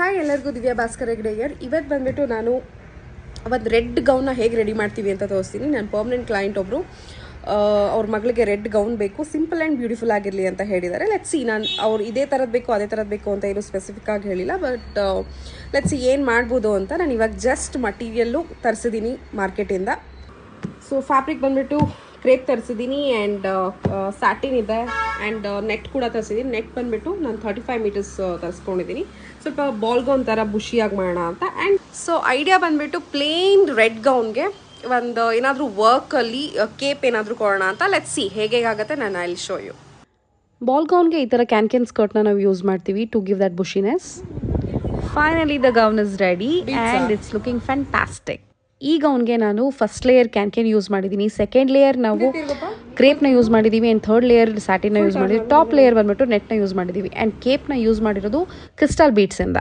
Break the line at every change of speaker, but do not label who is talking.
Hi ಎಲ್ಲರಿಗೂ Divya Bhaskar Hegde here. ಇವತ್ತು ಬಂದುಬಿಟ್ಟು ನಾನು ಒಂದು ರೆಡ್ ಗೌನ್ನ ಹೇಗೆ ರೆಡಿ ಮಾಡ್ತೀವಿ ಅಂತ ತೋರಿಸ್ತೀನಿ. ನಾನು ಪರ್ಮನೆಂಟ್ ಕ್ಲೈಂಟ್ ಒಬ್ಬರು, ಅವ್ರ ಮಗಳಿಗೆ ರೆಡ್ ಗೌನ್ ಬೇಕು, ಸಿಂಪಲ್ ಆ್ಯಂಡ್ ಬ್ಯೂಟಿಫುಲ್ ಆಗಿರಲಿ ಅಂತ ಹೇಳಿದ್ದಾರೆ. ಲೆಟ್ಸ್ ಸಿ, ನಾನು ಅವ್ರು ಇದೇ ಥರದ್ದು ಬೇಕು ಅದೇ ಥರದ್ದು ಬೇಕು ಅಂತ ಏನು ಸ್ಪೆಸಿಫಿಕ್ ಆಗಿ ಹೇಳಿಲ್ಲ, ಬಟ್ ಲೆಟ್ಸ್ ಸಿ ಏನು ಮಾಡ್ಬೋದು ಅಂತ. ನಾನು ಇವಾಗ ಜಸ್ಟ್ ಮಟೀರಿಯಲ್ಲು ತರಿಸಿದ್ದೀನಿ ಮಾರ್ಕೆಟಿಂದ. ಸೊ ಫ್ಯಾಬ್ರಿಕ್ ಬಂದುಬಿಟ್ಟು ಕ್ರೇಪ್ ತರಿಸಿದ್ದೀನಿ ಆ್ಯಂಡ್ ಸ್ಯಾಟಿನ್ ಇದೆ ಆ್ಯಂಡ್ ನೆಟ್ ಕೂಡ ತರಿಸಿದ್ದೀನಿ. ನೆಟ್ ಬಂದುಬಿಟ್ಟು ನಾನು 35 ಮೀಟರ್ಸ್ ತರಿಸ್ಕೊಂಡಿದ್ದೀನಿ. ಸ್ವಲ್ಪ ಬಾಲ್ ಗೌನ್ ಥರ ಬುಷಿಯಾಗಿ ಮಾಡೋಣ ಅಂತ. ಆ್ಯಂಡ್ ಸೊ ಐಡಿಯಾ ಬಂದುಬಿಟ್ಟು ಪ್ಲೇನ್ ರೆಡ್ ಗೌನ್ಗೆ ಒಂದು ಏನಾದರೂ ವರ್ಕಲ್ಲಿ ಕೇಪ್ ಏನಾದರೂ ಕೊಡೋಣ ಅಂತ. ಲೆಟ್ಸ್ ಸಿ ಹೇಗಾಗುತ್ತೆ. ನಾನು I will show you. Ball ಗೌನ್ಗೆ ಈ ಥರ ಕ್ಯಾನ್ ಸ್ಕರ್ಟ್ನ ನಾವು ಯೂಸ್ ಮಾಡ್ತೀವಿ to give that bushiness. Finally the gown is ready and it's looking fantastic. ಈ ಗೌನ್ಗೆ ನಾನು ಫಸ್ಟ್ ಲೇಯರ್ ಕ್ಯಾನ್ ಯೂಸ್ ಮಾಡಿದ್ದೀನಿ, ಸೆಕೆಂಡ್ ಲೇಯರ್ ನಾವು ಕ್ರೇಪ್ನ ಯೂಸ್ ಮಾಡಿದ್ದೀವಿ ಆ್ಯಂಡ್ ಥರ್ಡ್ ಲೇಯರ್ ಸ್ಯಾಟಿನ ಯೂಸ್ ಮಾಡಿದ್ದೀವಿ, ಟಾಪ್ ಲೇಯರ್ ಬಂದ್ಬಿಟ್ಟು ನೆಟ್ನ ಯೂಸ್ ಮಾಡಿದ್ದೀವಿ ಆ್ಯಂಡ್ ಕೇಪ್ನ ಯೂಸ್ ಮಾಡಿರೋದು ಕ್ರಿಸ್ಟಲ್ ಬೀಡ್ಸಿಂದ.